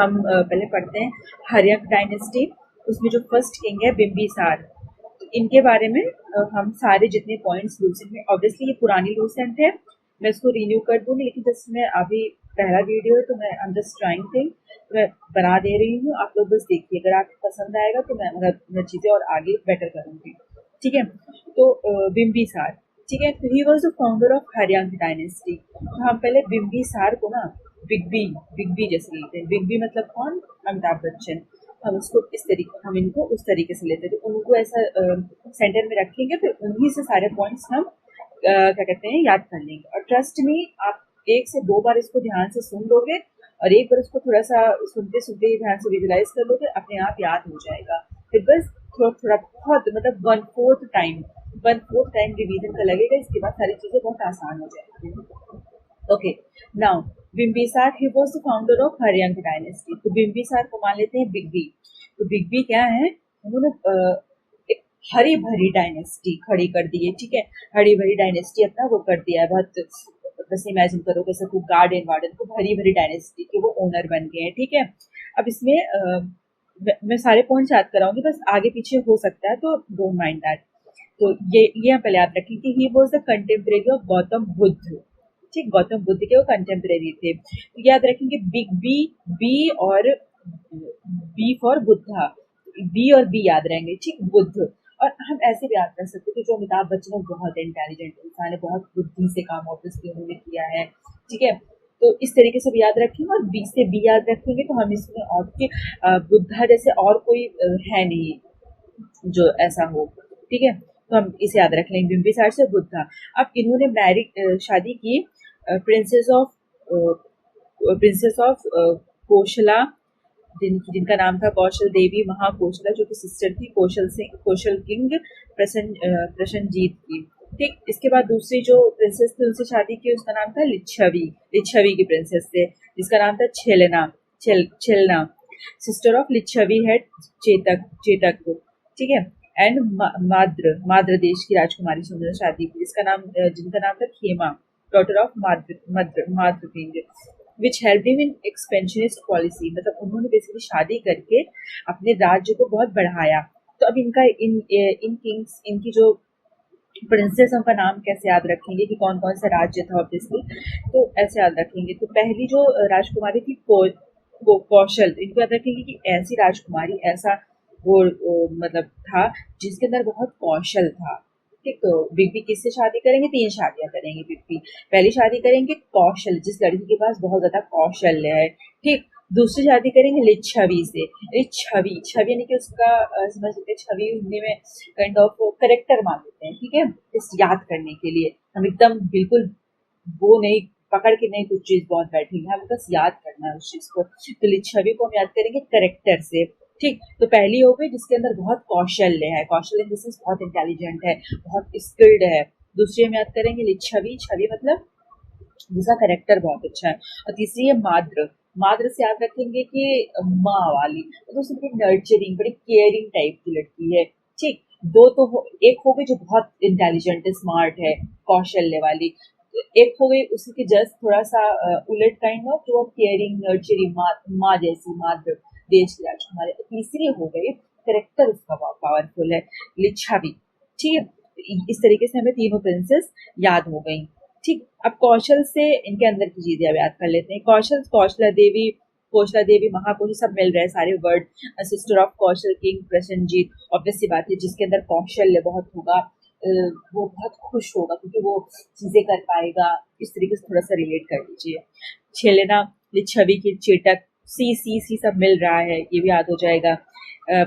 हम पहले पढ़ते हैं हर्यक डायनेस्टी। उसमें जो फर्स्ट किंग है बिम्बिसार, इनके बारे में हम सारे जितने पॉइंट्स लूसेंट में, ऑब्वियसली ये पुरानी लूसेंट है, मैं इसको रिन्यू कर दूंगी, लेकिन जस्ट मैं अभी पहला वीडियो है तो मैं I am just trying thing, मैं बना दे रही हूँ, आप लोग बस देखिए, अगर आपको पसंद आएगा तो मैं चीजें और आगे बेटर करूंगी। ठीक है, तो बिम्बिसार, ठीक है, तो he was the founder of Haryanka dynasty. तो हम पहले बिम्बिसार को ना बिग बी जैसे लेते हैं। बिग बी मतलब कौन? अमिताभ बच्चन। हम उसको इस तरीके, हम इनको उस तरीके से लेते हैं, तो उनको ऐसा सेंटर में रखेंगे, फिर उन्हीं से सारे पॉइंट्स हम क्या कहते हैं याद कर लेंगे। और ट्रस्ट में आप 1 से 2 बार इसको ध्यान से सुन लोगे और एक बार उसको थोड़ा सा सुनते सुनते ही ध्यान से विजुलाइज कर लोगे, अपने आप याद हो जाएगा। फिर बस थोड़ा थोड़ा बहुत मतलब 1/4 टाइम रिवीजन का लगेगा, इसके बाद सारी चीजें बहुत आसान हो जाएगी। Okay, now Bimbisara he was the founder of Haryanka dynasty. तो बिम्बिसार को मान लेते हैं बिग बी। तो बिग बी क्या है? उन्होंने एक हरी भरी डायनेस्टी खड़ी कर दी है। ठीक है, हरी भरी डायनेस्टी अपना वो कर दिया है, बहुत बस इमेजिन करो कैसे खूब गार्डन वार्डन को हरी भरी डायनेस्टी के वो ओनर बन गए हैं। ठीक है, अब इसमें मैं सारे पॉइंट्स याद कराऊंगी, बस आगे पीछे हो सकता है तो डोंट माइंड दैट। तो ये हम पहले याद रखें कि ही was the contemporary of Gautam Buddha. ठीक, गौतम बुद्ध के वो कंटेम्परेरी थे। तो याद रखेंगे बिग बी, बी और बी फॉर बुद्धा, बी और बी याद रहेंगे। ठीक, बुद्ध। और हम ऐसे भी याद कर सकते हैं कि जो अमिताभ बच्चन है बहुत इंटेलिजेंट इंसान है, बहुत बुद्धि से काम ऑब्वियसली उन्होंने किया है। ठीक है, तो इस तरीके से भी याद रखेंगे, और बी से बी याद रखेंगे तो हम इसमें और कि बुद्धा जैसे और कोई है नहीं जो ऐसा हो। ठीक है, तो हम इसे याद रख लेंगे, बिम्बिसार से बुद्धा। अब इन्होंने शादी की प्रिंसेस ऑफ कोशला, जिनका नाम था कौशल देवी महाकोशला, जो कि सिस्टर थी कौशल किंग प्रसन्नजीत की। ठीक, इसके बाद दूसरी जो प्रिंसेस थी उनसे शादी की, उसका नाम था लिच्छवी की प्रिंसेस से, जिसका नाम था छेलना, सिस्टर ऑफ लिच्छवी है चेतक। ठीक है, एंड माद्र देश की राजकुमारी से उन्होंने शादी की, जिनका नाम था Khema, daughter of Madra king, which help him in expansionist policy. मतलब उन्होंने बेसिकली शादी करके अपने राज्य को बहुत बढ़ाया। तो अब इनकी जो प्रिंसेस का नाम कैसे याद रखेंगे कि कौन कौन सा राज्य था, ऑब्वियसली तो ऐसे याद रखेंगे। तो पहली जो राजकुमारी थी कौशल, इनको याद रखेंगे कि ऐसी राजकुमारी, ऐसा वो मतलब था जिसके अंदर बहुत कौशल था। ठीक, तो बिग बी किससे शादी करेंगे? 3 शादियां करेंगे बिग बी। पहली शादी करेंगे कौशल, जिस लड़की के पास बहुत ज्यादा कौशल्य है। ठीक, दूसरी शादी करेंगे लिच्छवी से। छवि यानी कि उसका समझ सकते हैं, छवि हिंदी में काइंड ऑफ करेक्टर मान लेते हैं। ठीक है, इस याद करने के लिए हम एकदम बिल्कुल वो नहीं पकड़ के नहीं कुछ चीज बहुत बैठेंगे, हमें बस याद करना है उस चीज को। तो लिच्छवी को हम याद करेंगे करेक्टर से। ठीक, तो पहली हो गई जिसके अंदर बहुत कौशल्य है, कौशल्य इन द सेंस बहुत इंटेलिजेंट है, बहुत स्किल्ड है। दूसरी हम याद करेंगे लिच्छवी, छवि मतलब जिसका करेक्टर बहुत अच्छा है। और तीसरी है माद्र से याद रखेंगे कि माँ वाली, तो दोस्तों बड़ी नर्चरिंग, बड़ी केयरिंग टाइप की लड़की है। ठीक, एक हो गई जो बहुत इंटेलिजेंट है, स्मार्ट है, कौशल्य वाली। एक हो गई उसी के जस्ट थोड़ा सा उलट काइंड ऑफ, जो केयरिंग नर्चरिंग माँ जैसी, माद्र देश की राजकुमारी। तीसरी हो गई करेक्टर उसका पावरफुल है, लिच्छवी। ठीक है, इस तरीके से हमें तीनों प्रिंसेस याद हो गई। ठीक, अब कौशल से इनके अंदर की चीजें अब याद कर लेते हैं। कौशला देवी महाकोश सब मिल रहे हैं सारे word. Sister of Kaushal king Prasenjit, obvious सी बात है, जिसके अंदर कौशल्य बहुत होगा वो बहुत खुश होगा क्योंकि वो चीजें कर पाएगा। इस तरीके से थोड़ा सा रिलेट कर लीजिए। छेलेना लिच्छवी की चेटक, सी सब मिल रहा है, ये भी याद हो जाएगा।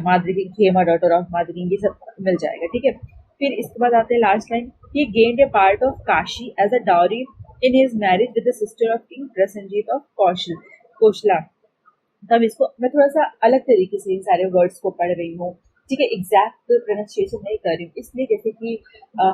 माद्री की खेमा, डॉटर ऑफ माद्री, ये सब मिल जाएगा। ठीक है, फिर इसके बाद आते हैं last line, he gained a part of Kashi as a dowry in his marriage with the sister of King Prasenjit of कोशला। तब इसको मैं थोड़ा सा अलग तरीके से इन सारे वर्ड्स को पढ़ रही हूँ। ठीक है, एग्जैक्ट प्रोनाउंसिएशन नहीं कर रही हूँ, इसलिए जैसे कि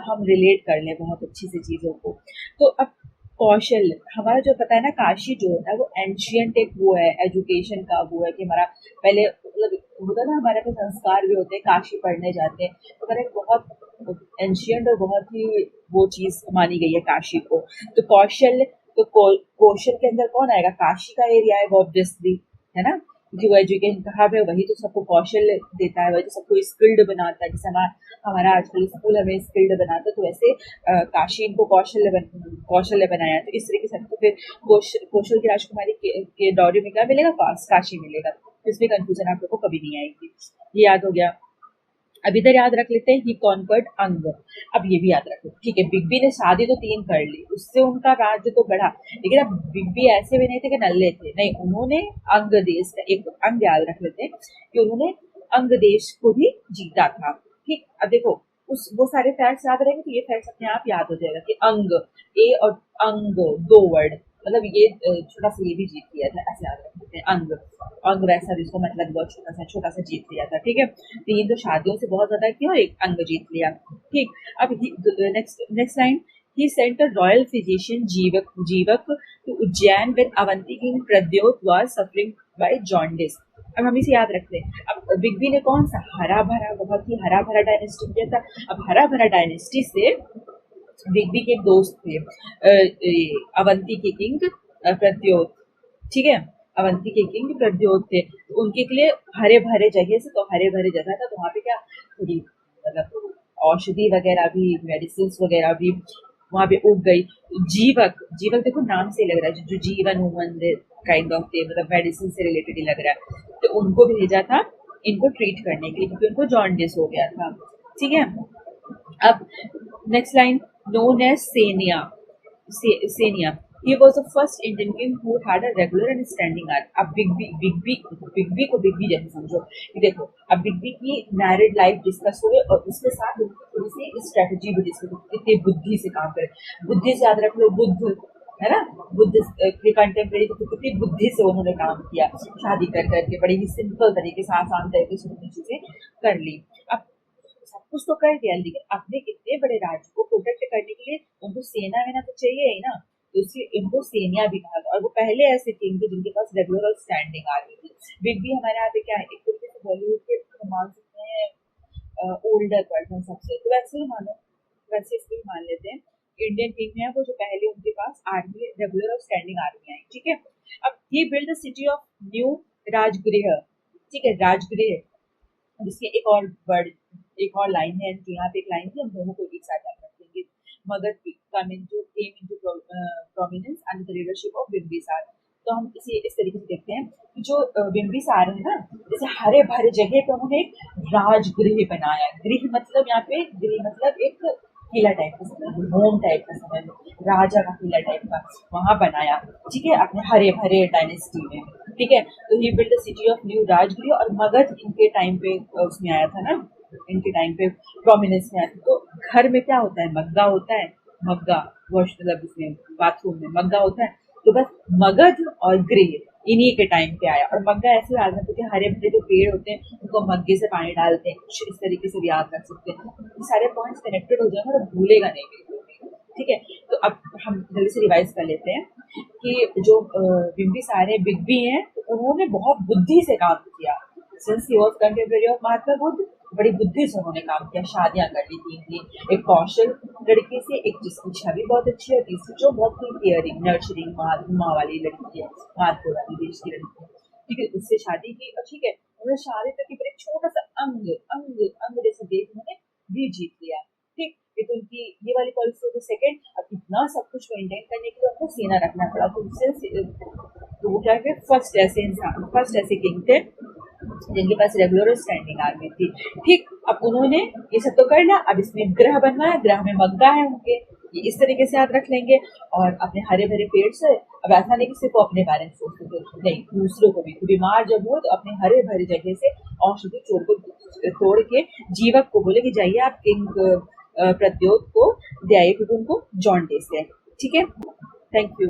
हम रिलेट कर लें बहुत अच्छी से चीजों को। तो अब कौशल, हमारा जो पता है ना, काशी जो होता है वो एंशियंट एक वो है, एजुकेशन का वो है कि हमारा पहले मतलब होता है ना, हमारे पे संस्कार भी होते हैं, काशी पढ़ने जाते हैं, तो हमारा एक बहुत एंशियंट और बहुत ही वो चीज मानी गई है काशी को। तो कौशल, तो कौशल के अंदर कौन आएगा? काशी का एरिया है ऑब्वियसली, है ना। जो एजुकेशन कहा है वही तो सबको कौशल देता है, वही तो सबको स्किल्ड बनाता है। जैसे हमारा आजकल स्कूल हमें स्किल्ड बनाता है, तो वैसे काशी इनको कौशल्य बनाया। तो इस तरीके से तो फिर कौशल की राजकुमारी के दौरे में क्या मिलेगा, काशी मिलेगा। इसमें कंफ्यूजन आप लोग को कभी नहीं आएगी। ये याद हो गया। अब इधर याद रख लेते हैं ही कॉन्कर्ड अंग। अब ये भी याद रखो, ठीक है। बिग बी ने शादी तो 3 कर ली, उससे उनका राज्य तो बढ़ा, लेकिन अब बिग बी ऐसे भी नहीं थे कि नल्ले थे, नहीं, उन्होंने अंग देश का एक अंग याद रख लेते हैं कि उन्होंने अंग देश को भी जीता था। ठीक, अब देखो उस वो सारे फैक्ट्स याद रहेंगे तो ये फैक्ट्स अपने आप याद हो जाएगा कि अंग, ए और अंग 2 वर्ड, मतलब ये छोटा सा ये भी जीत लिया था, ऐसे याद रख लेते हैं। अंग अंग वैसा जिसको मतलब बहुत छोटा सा जीत लिया था। ठीक है, 3 तो शादियों से बहुत ज्यादा किया और एक अंग जीत लिया। ठीक, अब next line, he sent a royal physician Jivaka to Ujjain when Avanti king Pradyota was suffering by jaundice. अब हम इसे याद रखते हैं। अब बिग बी ने कौन सा हरा भरा, बहुत ही हरा भरा डायनेस्टी किया था। अब हरा भरा डायनेस्टी से बिग बी के एक दोस्त थे अवंती के किंग प्रद्योत, ठीक है, अवंती के किंग प्रद्योत थे। तो उनके लिए हरे भरे जगह से, तो हरे भरे जगह था, तो वहाँ पे क्या थोड़ी मतलब औषधि वगैरह भी, मेडिसिन वगैरह भी वहाँ पे उग गई। जीवक, जीवक देखो नाम से लग रहा है जो जीवन उमन काइंड ऑफ थे, मतलब मेडिसिन से रिलेटेड ही लग रहा है। तो उनको भेजा था इनको ट्रीट करने के लिए, क्योंकि उनको जॉन्डिस हो गया था। ठीक है, अब next line, known as Senia. He was the first Indian king who had a regular and standing army. अब बिग बी को बिग बी जैसे समझो। देखो अब बिग बी की मैरिड लाइफ डिस्कस हुए और उसके साथ थोड़ी सी स्ट्रेटेजी भी डिस्कस हुई, कितनी बुद्धि से काम करे। बुद्धि से याद रख लो, बुद्ध है ना, बुद्ध के कंटेम्प्रेरी, तो कितनी बुद्धि से उन्होंने काम किया, शादी कर करके बड़ी ही सिंपल तरीके से, आसान तरीके से उन्होंने चीजें कर ली। अब सब कुछ तो कर दिया, लेकिन अपने इतने बड़े राज्य को प्रोटेक्ट करने के लिए उनको सेना वेना तो चाहिए ही ना, तो इसलिए इनको सेनिया भी कहा था। और वो पहले ऐसे किंग थे जिनके पास रेगुलर और स्टैंडिंग आर्मी थी। बिग बी हमारे यहाँ पे क्या है, एक तरीके से बॉलीवुड के मान सकते हैं ओल्डर पर्सन सबसे, तो वैसे ही मानो, वैसे इसको भी मान लेते हैं इंडियन किंग है वो, जो पहले उनके पास आर्मी, रेगुलर और स्टैंडिंग आर्मी आई। ठीक है, अब he build the city of new Rajgriha. ठीक है, राजगृह, जिसके एक और लाइन है, जो यहाँ पे एक लाइन थी, हम दोनों को एक साथ याद रखेंगे। Magadh came into prominence under the leadership of Bimbisara. तो हम इसे इस तरीके से देखते हैं कि जो बिम्बिसार है ना, जैसे हरे भरे जगह पे उन्होंने एक राजगृह बनाया। गृह मतलब यहाँ पे, गृह मतलब एक किला टाइप का समझ, होम टाइप का समझ, राजा का किला टाइप का वहां बनाया। ठीक है, अपने हरे भरे डायनेस्टी में। ठीक है, तो he build the city of new Rajgriha. और मगध इनके टाइम पे उसमें आया था ना, इनके टाइम पे प्रोमिनेंस में आया था। तो घर में क्या होता है, मग्गा होता है, मग्गा वॉश मतलब इसमें बाथरूम में मग्गा होता है। तो बस मगध और गृह इन्हीं के टाइम पे आया। और मग्गा ऐसे याद रखते कि हरे भरे जो पेड़ होते हैं उनको मग्गे से पानी डालते हैं, कुछ इस तरीके से भी याद रख सकते हैं। ये सारे पॉइंट्स कनेक्टेड हो जाएंगे और भूलेगा नहीं बिल्कुल। ठीक है, तो अब हम जल्दी से रिवाइज कर लेते हैं कि जो बिम्बिसार है, बिग बी हैं, उन्होंने बहुत बुद्धि से काम किया। Since he was contemporary of Mahatma Buddha, बड़ी बुद्धि से उन्होंने काम किया, शादियां कर ली 3 एक कौशल लड़की से, एक जिसकी छवि बहुत अच्छी है, तीसरी जो बहुत ही केयरिंग नर्चरिंग माँ वाली लड़की है, माधुर वाली देश की लड़की है। ठीक है, उससे शादी की। और ठीक है, उन्होंने शादी तक एक छोटा सा अंग अंग अंग जैसा देश उन्होंने भी जीत लिया। ठीक, ये तो उनकी ये वाली पॉलिसी होगी। सेकंड, अब इतना सब कुछ मेंटेन करने के लिए उनको सेना रखना पड़ा, तो उससे तो वो क्या है, फर्स्ट ऐसे इंसान, फर्स्ट ऐसे किंग थे जिनके पास रेगुलर और स्टैंडिंग आर्मी थी। ठीक, अब उन्होंने ये सब तो कर लिया, अब इसमें ग्रह बनवाया, ग्रह में मग्गा है उनके, ये इस तरीके से याद रख लेंगे। और अपने हरे भरे पेड़ से, अब ऐसा नहीं कि सिर्फ अपने बारे में सोचते थे, नहीं, दूसरों को भी। तो बीमार जब हो तो अपने हरे भरे जगह से औषधि तोड़ के जीवक को बोले कि जाइए आप किंग प्रद्योत को दे आइए, क्योंकि उनको जॉन्डिस है। ठीक है, थैंक यू।